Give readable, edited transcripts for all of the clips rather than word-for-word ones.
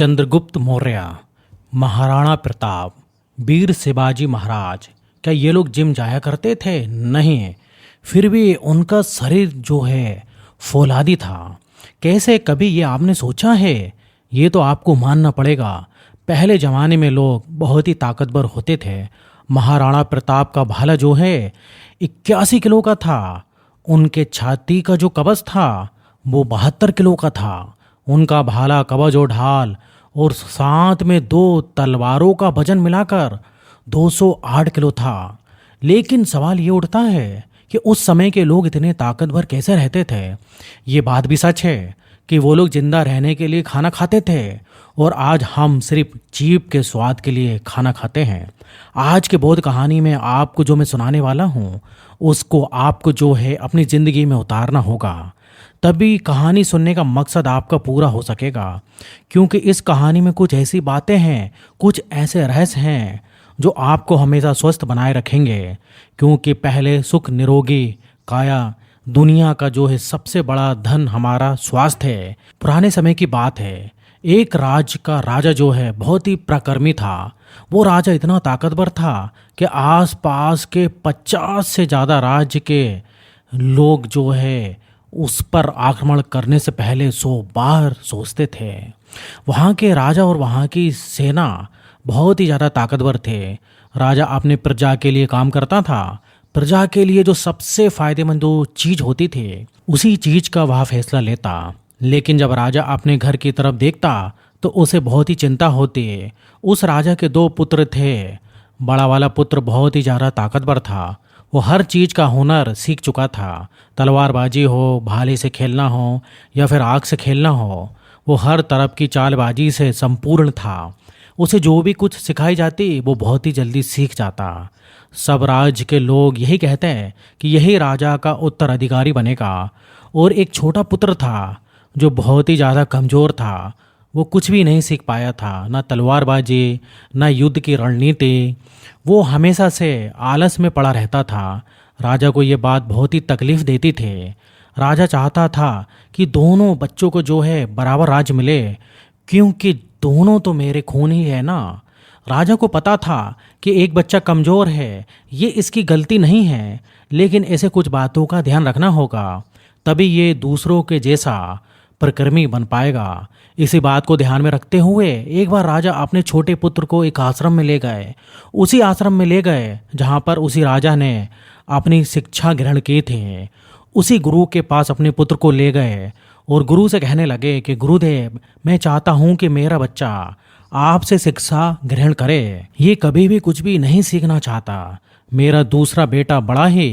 चंद्रगुप्त मौर्य, महाराणा प्रताप, वीर शिवाजी महाराज, क्या ये लोग जिम जाया करते थे? नहीं। फिर भी उनका शरीर जो है फौलादी था। कैसे, कभी ये आपने सोचा है? ये तो आपको मानना पड़ेगा, पहले जमाने में लोग बहुत ही ताकतवर होते थे। महाराणा प्रताप का भाला जो है 81 किलो का था। उनके छाती का जो कवच था वो 72 किलो का था। उनका भाला, कवच और ढाल और साथ में 2 तलवारों का वजन मिलाकर 208 किलो था। लेकिन सवाल ये उठता है कि उस समय के लोग इतने ताकतवर कैसे रहते थे? ये बात भी सच है कि वो लोग जिंदा रहने के लिए खाना खाते थे और आज हम सिर्फ जीभ के स्वाद के लिए खाना खाते हैं। आज के बोध कहानी में आपको जो मैं सुनाने वाला हूँ उसको आपको जो है अपनी ज़िंदगी में उतारना होगा, तभी कहानी सुनने का मकसद आपका पूरा हो सकेगा। क्योंकि इस कहानी में कुछ ऐसी बातें हैं, कुछ ऐसे रहस्य हैं जो आपको हमेशा स्वस्थ बनाए रखेंगे। क्योंकि पहले सुख निरोगी काया, दुनिया का जो है सबसे बड़ा धन हमारा स्वास्थ्य है। पुराने समय की बात है, एक राज्य का राजा जो है बहुत ही पराक्रमी था। वो राजा इतना ताकतवर था कि आसपास के 50 से ज़्यादा राज्य के लोग जो है उस पर आक्रमण करने से पहले 100 बार सोचते थे। वहाँ के राजा और वहाँ की सेना बहुत ही ज़्यादा ताकतवर थे। राजा अपने प्रजा के लिए काम करता था। प्रजा के लिए जो सबसे फायदेमंद जो चीज़ होती थी उसी चीज़ का वह फैसला लेता। लेकिन जब राजा अपने घर की तरफ देखता तो उसे बहुत ही चिंता होती। उस राजा के 2 पुत्र थे। बड़ा वाला पुत्र बहुत ही ज़्यादा ताकतवर था। वो हर चीज़ का हुनर सीख चुका था। तलवारबाजी हो, भाले से खेलना हो या फिर आग से खेलना हो, वो हर तरफ की चालबाजी से संपूर्ण था। उसे जो भी कुछ सिखाई जाती वो बहुत ही जल्दी सीख जाता। सब राज्य के लोग यही कहते हैं कि यही राजा का उत्तराधिकारी बनेगा। और एक छोटा पुत्र था जो बहुत ही ज़्यादा कमज़ोर था। वो कुछ भी नहीं सीख पाया था, ना तलवारबाजी, ना युद्ध की रणनीति। वो हमेशा से आलस में पड़ा रहता था। राजा को ये बात बहुत ही तकलीफ देती थी। राजा चाहता था कि दोनों बच्चों को जो है बराबर राज मिले, क्योंकि दोनों तो मेरे खून ही है ना। राजा को पता था कि एक बच्चा कमज़ोर है, ये इसकी गलती नहीं है, लेकिन ऐसे कुछ बातों का ध्यान रखना होगा, तभी ये दूसरों के जैसा पराक्रमी बन पाएगा। इसी बात को ध्यान में रखते हुए एक बार राजा अपने छोटे पुत्र को एक आश्रम में ले गए। उसी आश्रम में ले गए जहाँ पर उसी राजा ने अपनी शिक्षा ग्रहण की थी। उसी गुरु के पास अपने पुत्र को ले गए और गुरु से कहने लगे कि गुरुदेव, मैं चाहता हूँ कि मेरा बच्चा आपसे शिक्षा ग्रहण करे। ये कभी भी कुछ भी नहीं सीखना चाहता। मेरा दूसरा बेटा बड़ा ही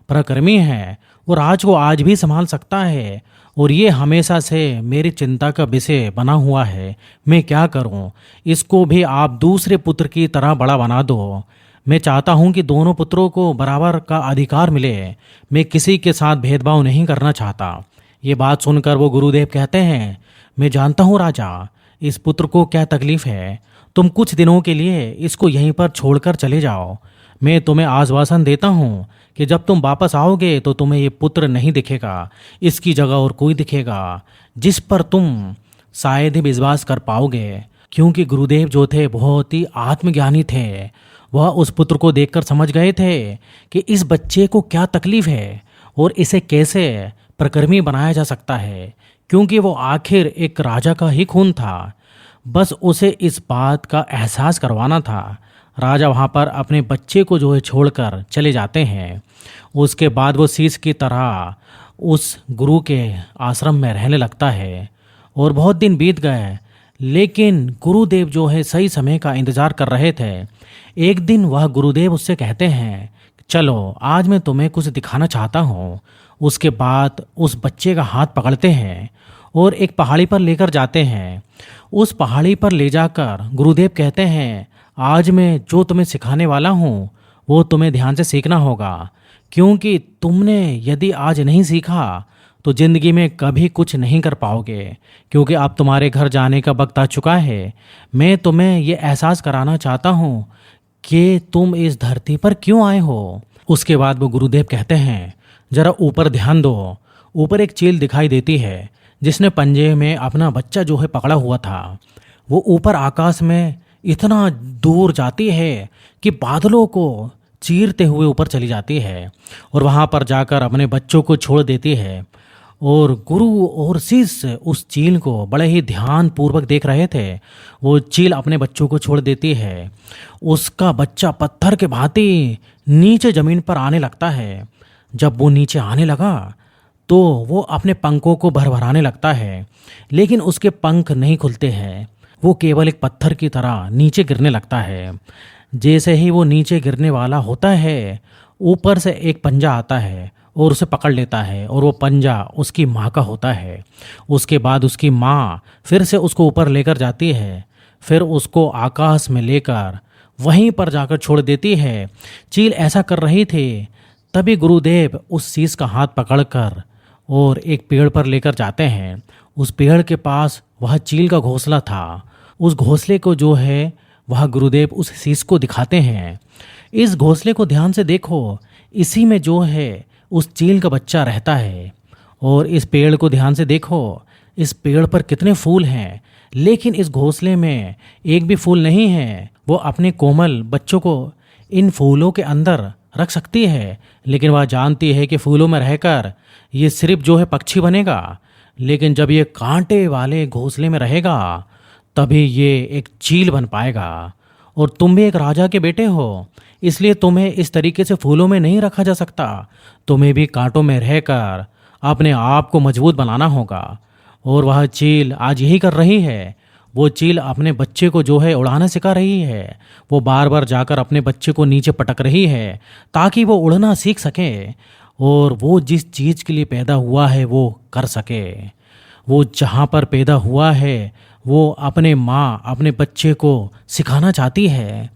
पराक्रमी है, वो राज को आज भी संभाल सकता है और ये हमेशा से मेरी चिंता का विषय बना हुआ है। मैं क्या करूं? इसको भी आप दूसरे पुत्र की तरह बड़ा बना दो। मैं चाहता हूं कि दोनों पुत्रों को बराबर का अधिकार मिले। मैं किसी के साथ भेदभाव नहीं करना चाहता। ये बात सुनकर वो गुरुदेव कहते हैं, मैं जानता हूँ राजा, इस पुत्र को क्या तकलीफ है। तुम कुछ दिनों के लिए इसको यहीं पर छोड़कर चले जाओ। मैं तुम्हें आश्वासन देता हूँ कि जब तुम वापस आओगे तो तुम्हें ये पुत्र नहीं दिखेगा, इसकी जगह और कोई दिखेगा जिस पर तुम शायद ही विश्वास कर पाओगे। क्योंकि गुरुदेव जो थे बहुत ही आत्मज्ञानी थे। वह उस पुत्र को देखकर समझ गए थे कि इस बच्चे को क्या तकलीफ है और इसे कैसे पराक्रमी बनाया जा सकता है। क्योंकि वो आखिर एक राजा का ही खून था। बस उसे इस बात का एहसास करवाना था। राजा वहाँ पर अपने बच्चे को जो है छोड़कर चले जाते हैं। उसके बाद वो शीश की तरह उस गुरु के आश्रम में रहने लगता है। और बहुत दिन बीत गए, लेकिन गुरुदेव जो है सही समय का इंतज़ार कर रहे थे। एक दिन वह गुरुदेव उससे कहते हैं, चलो आज मैं तुम्हें कुछ दिखाना चाहता हूँ। उसके बाद उस बच्चे का हाथ पकड़ते हैं और एक पहाड़ी पर लेकर जाते हैं। उस पहाड़ी पर ले जाकर गुरुदेव कहते हैं, आज मैं जो तुम्हें सिखाने वाला हूँ वो तुम्हें ध्यान से सीखना होगा। क्योंकि तुमने यदि आज नहीं सीखा तो ज़िंदगी में कभी कुछ नहीं कर पाओगे। क्योंकि अब तुम्हारे घर जाने का वक्त आ चुका है। मैं तुम्हें ये एहसास कराना चाहता हूँ कि तुम इस धरती पर क्यों आए हो। उसके बाद वो गुरुदेव कहते हैं, ज़रा ऊपर ध्यान दो। ऊपर एक चील दिखाई देती है जिसने पंजे में अपना बच्चा जो है पकड़ा हुआ था। वो ऊपर आकाश में इतना दूर जाती है कि बादलों को चीरते हुए ऊपर चली जाती है और वहाँ पर जाकर अपने बच्चों को छोड़ देती है। और गुरु और शिष्य उस चील को बड़े ही ध्यान पूर्वक देख रहे थे। वो चील अपने बच्चों को छोड़ देती है। उसका बच्चा पत्थर के भांति नीचे जमीन पर आने लगता है। जब वो नीचे आने लगा तो वो अपने पंखों को भरभराने लगता है, लेकिन उसके पंख नहीं खुलते हैं। वो केवल एक पत्थर की तरह नीचे गिरने लगता है। जैसे ही वो नीचे गिरने वाला होता है, ऊपर से एक पंजा आता है और उसे पकड़ लेता है, और वो पंजा उसकी माँ का होता है। उसके बाद उसकी माँ फिर से उसको ऊपर लेकर जाती है, फिर उसको आकाश में लेकर वहीं पर जाकर छोड़ देती है। चील ऐसा कर रही थी, तभी गुरुदेव उस शीश का हाथ पकड़कर और एक पेड़ पर लेकर जाते हैं। उस पेड़ के पास वह चील का घोंसला था। उस घोंसले को जो है वह गुरुदेव उस शीश को दिखाते हैं। इस घोंसले को ध्यान से देखो, इसी में जो है उस चील का बच्चा रहता है। और इस पेड़ को ध्यान से देखो, इस पेड़ पर कितने फूल हैं, लेकिन इस घोंसले में एक भी फूल नहीं है। वो अपने कोमल बच्चों को इन फूलों के अंदर रख सकती है, लेकिन वह जानती है कि फूलों में रहकर ये सिर्फ जो है पक्षी बनेगा, लेकिन जब ये कांटे वाले घोंसले में रहेगा तभी ये एक चील बन पाएगा। और तुम भी एक राजा के बेटे हो, इसलिए तुम्हें इस तरीके से फूलों में नहीं रखा जा सकता। तुम्हें भी कांटों में रहकर अपने आप को मजबूत बनाना होगा। और वह चील आज यही कर रही है। वो चील अपने बच्चे को जो है उड़ाना सिखा रही है। वो बार बार जाकर अपने बच्चे को नीचे पटक रही है ताकि वो उड़ना सीख सके और वो जिस चीज़ के लिए पैदा हुआ है वो कर सके। वो जहाँ पर पैदा हुआ है वो अपने माँ अपने बच्चे को सिखाना चाहती है,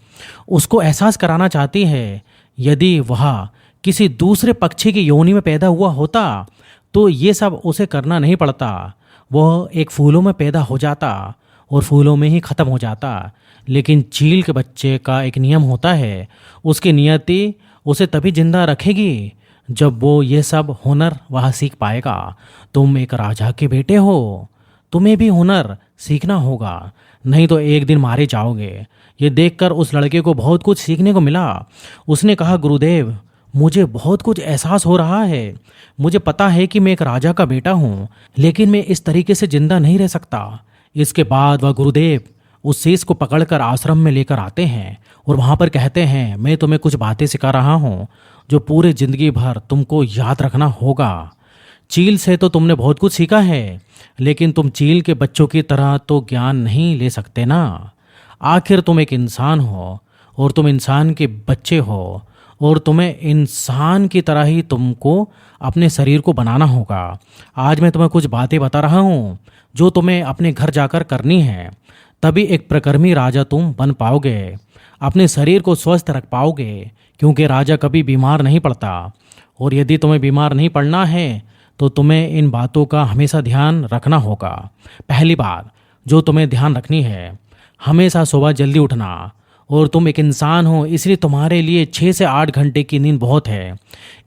उसको एहसास कराना चाहती है। यदि वह किसी दूसरे पक्षी की योनि में पैदा हुआ होता तो ये सब उसे करना नहीं पड़ता। वह एक फूलों में पैदा हो जाता और फूलों में ही ख़त्म हो जाता। लेकिन चील के बच्चे का एक नियम होता है, उसकी नियति उसे तभी जिंदा रखेगी जब वो ये सब हुनर वह सीख पाएगा। तुम एक राजा के बेटे हो, तुम्हें भी हुनर सीखना होगा, नहीं तो एक दिन मारे जाओगे। ये देखकर उस लड़के को बहुत कुछ सीखने को मिला। उसने कहा, गुरुदेव मुझे बहुत कुछ एहसास हो रहा है। मुझे पता है कि मैं एक राजा का बेटा हूँ, लेकिन मैं इस तरीके से जिंदा नहीं रह सकता। इसके बाद वह गुरुदेव उस शीश को पकड़कर आश्रम में लेकर आते हैं और वहाँ पर कहते हैं, मैं तुम्हें कुछ बातें सिखा रहा हूँ जो पूरी जिंदगी भर तुमको याद रखना होगा। चील से तो तुमने बहुत कुछ सीखा है, लेकिन तुम चील के बच्चों की तरह तो ज्ञान नहीं ले सकते ना। आखिर तुम एक इंसान हो और तुम इंसान के बच्चे हो, और तुम्हें इंसान की तरह ही तुमको अपने शरीर को बनाना होगा। आज मैं तुम्हें कुछ बातें बता रहा हूँ जो तुम्हें अपने घर जाकर करनी है, तभी एक प्रकर्मी राजा तुम बन पाओगे, अपने शरीर को स्वस्थ रख पाओगे, क्योंकि राजा कभी बीमार नहीं पड़ता। और यदि तुम्हें बीमार नहीं पड़ना है तो तुम्हें इन बातों का हमेशा ध्यान रखना होगा। पहली बात जो तुम्हें ध्यान रखनी है, हमेशा सुबह जल्दी उठना। और तुम एक इंसान हो, इसलिए तुम्हारे लिए 6 से 8 घंटे की नींद बहुत है,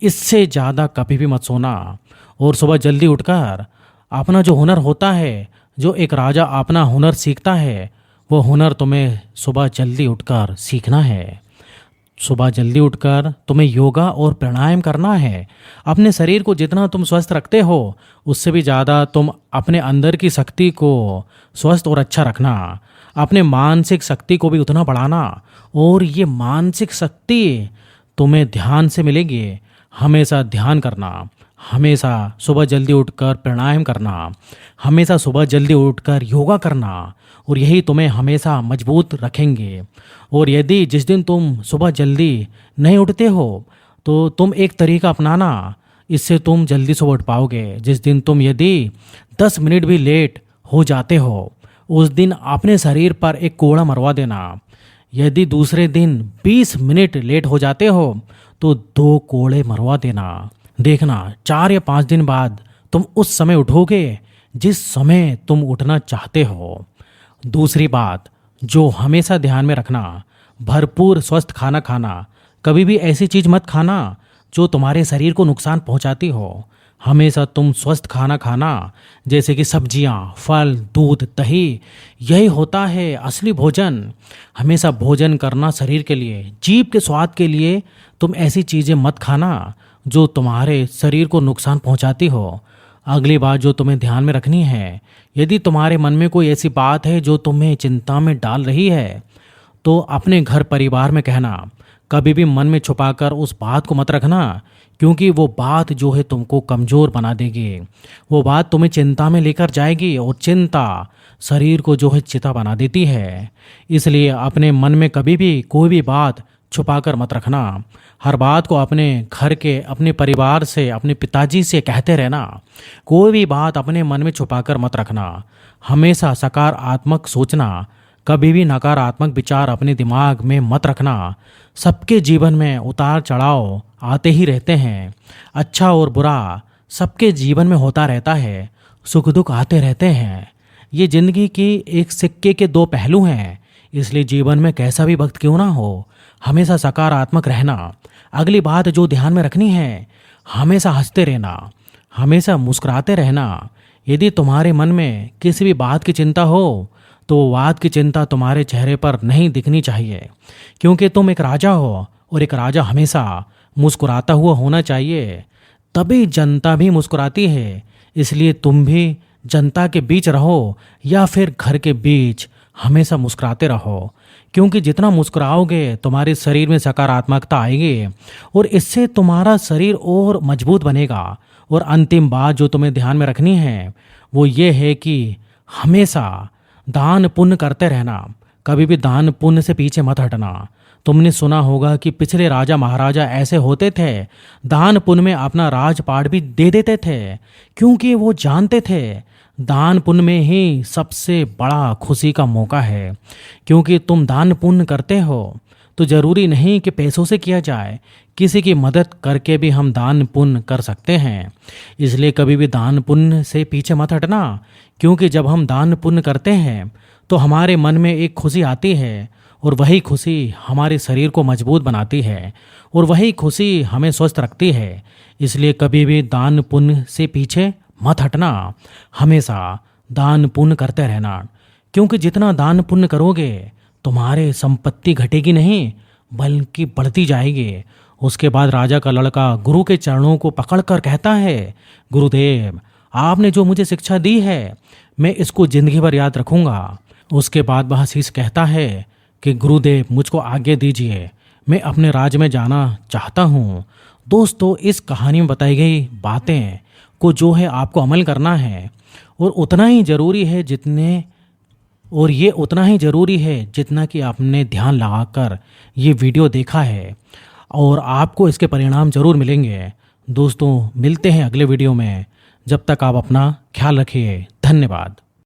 इससे ज़्यादा कभी भी मत सोना। और सुबह जल्दी उठकर अपना जो हुनर होता है, जो एक राजा अपना हुनर सीखता है, वो हुनर तुम्हें सुबह जल्दी उठकर सीखना है। सुबह जल्दी उठकर तुम्हें योगा और प्राणायाम करना है। अपने शरीर को जितना तुम स्वस्थ रखते हो, उससे भी ज़्यादा तुम अपने अंदर की शक्ति को स्वस्थ और अच्छा रखना। अपने मानसिक शक्ति को भी उतना बढ़ाना, और ये मानसिक शक्ति तुम्हें ध्यान से मिलेगी। हमेशा ध्यान करना, हमेशा सुबह जल्दी उठकर प्राणायाम करना, हमेशा सुबह जल्दी उठकर योगा करना, और यही तुम्हें हमेशा मजबूत रखेंगे। और यदि जिस दिन तुम सुबह जल्दी नहीं उठते हो तो तुम एक तरीका अपनाना, इससे तुम जल्दी सुबह उठ पाओगे। जिस दिन तुम यदि 10 मिनट भी लेट हो जाते हो, उस दिन अपने शरीर पर एक कोड़ा मरवा देना। यदि दूसरे दिन 20 मिनट लेट हो जाते हो तो 2 कोड़े मरवा देना। देखना 4 या 5 दिन बाद तुम उस समय उठोगे जिस समय तुम उठना चाहते हो। दूसरी बात जो हमेशा ध्यान में रखना, भरपूर स्वस्थ खाना खाना। कभी भी ऐसी चीज़ मत खाना जो तुम्हारे शरीर को नुकसान पहुंचाती हो। हमेशा तुम स्वस्थ खाना खाना, जैसे कि सब्जियां, फल, दूध, दही। यही होता है असली भोजन। हमेशा भोजन करना शरीर के लिए, जीभ के स्वाद के लिए। तुम ऐसी चीज़ें मत खाना जो तुम्हारे शरीर को नुकसान पहुंचाती हो। अगली बात जो तुम्हें ध्यान में रखनी है, यदि तुम्हारे मन में कोई ऐसी बात है जो तुम्हें चिंता में डाल रही है, तो अपने घर परिवार में कहना। कभी भी मन में छुपाकर उस बात को मत रखना, क्योंकि वो बात जो है तुमको कमज़ोर बना देगी। वो बात तुम्हें चिंता में लेकर जाएगी, और चिंता शरीर को जो है चिता बना देती है। इसलिए अपने मन में कभी भी कोई भी बात छुपाकर मत रखना। हर बात को अपने घर के, अपने परिवार से, अपने पिताजी से कहते रहना। कोई भी बात अपने मन में छुपाकर मत रखना। हमेशा सकारात्मक सोचना। कभी भी नकारात्मक विचार अपने दिमाग में मत रखना। सबके जीवन में उतार चढ़ाव आते ही रहते हैं। अच्छा और बुरा सबके जीवन में होता रहता है। सुख दुख आते रहते हैं। ये जिंदगी की एक सिक्के के दो पहलू हैं। इसलिए जीवन में कैसा भी वक्त क्यों ना हो, हमेशा सकारात्मक रहना। अगली बात जो ध्यान में रखनी है, हमेशा हंसते रहना, हमेशा मुस्कुराते रहना। यदि तुम्हारे मन में किसी भी बात की चिंता हो, तो वो बात की चिंता तुम्हारे चेहरे पर नहीं दिखनी चाहिए, क्योंकि तुम एक राजा हो, और एक राजा हमेशा मुस्कुराता हुआ होना चाहिए। तभी जनता भी मुस्कुराती है। इसलिए तुम भी जनता के बीच रहो, या फिर घर के बीच, हमेशा मुस्कुराते रहो। क्योंकि जितना मुस्कुराओगे तुम्हारे शरीर में सकारात्मकता आएगी, और इससे तुम्हारा शरीर और मजबूत बनेगा। और अंतिम बात जो तुम्हें ध्यान में रखनी है, वो ये है कि हमेशा दान पुण्य करते रहना। कभी भी दान पुण्य से पीछे मत हटना। तुमने सुना होगा कि पिछले राजा महाराजा ऐसे होते थे, दान पुण्य में अपना राजपाट भी दे देते थे, क्योंकि वो जानते थे दान पुण्य में ही सबसे बड़ा खुशी का मौका है। क्योंकि तुम दान पुण्य करते हो, तो जरूरी नहीं कि पैसों से किया जाए, किसी की मदद करके भी हम दान पुण्य कर सकते हैं। इसलिए कभी भी दान पुण्य से पीछे मत हटना, क्योंकि जब हम दान पुण्य करते हैं तो हमारे मन में एक खुशी आती है, और वही खुशी हमारे शरीर को मजबूत बनाती है, और वही खुशी हमें स्वस्थ रखती है। इसलिए कभी भी दान पुण्य से पीछे मत हटना, हमेशा दान पुण्य करते रहना। क्योंकि जितना दान पुण्य करोगे, तुम्हारे संपत्ति घटेगी नहीं, बल्कि बढ़ती जाएगी। उसके बाद राजा का लड़का गुरु के चरणों को पकड़कर कहता है, गुरुदेव, आपने जो मुझे शिक्षा दी है, मैं इसको जिंदगी भर याद रखूंगा। उसके बाद वह शीश कहता है कि गुरुदेव, मुझको आज्ञा दीजिए, मैं अपने राज्य में जाना चाहता हूँ। दोस्तों, इस कहानी में बताई गई बातें को जो है आपको अमल करना है, और उतना ही ज़रूरी है ये उतना ही ज़रूरी है जितना कि आपने ध्यान लगाकर ये वीडियो देखा है, और आपको इसके परिणाम ज़रूर मिलेंगे। दोस्तों, मिलते हैं अगले वीडियो में। जब तक आप अपना ख्याल रखिए। धन्यवाद।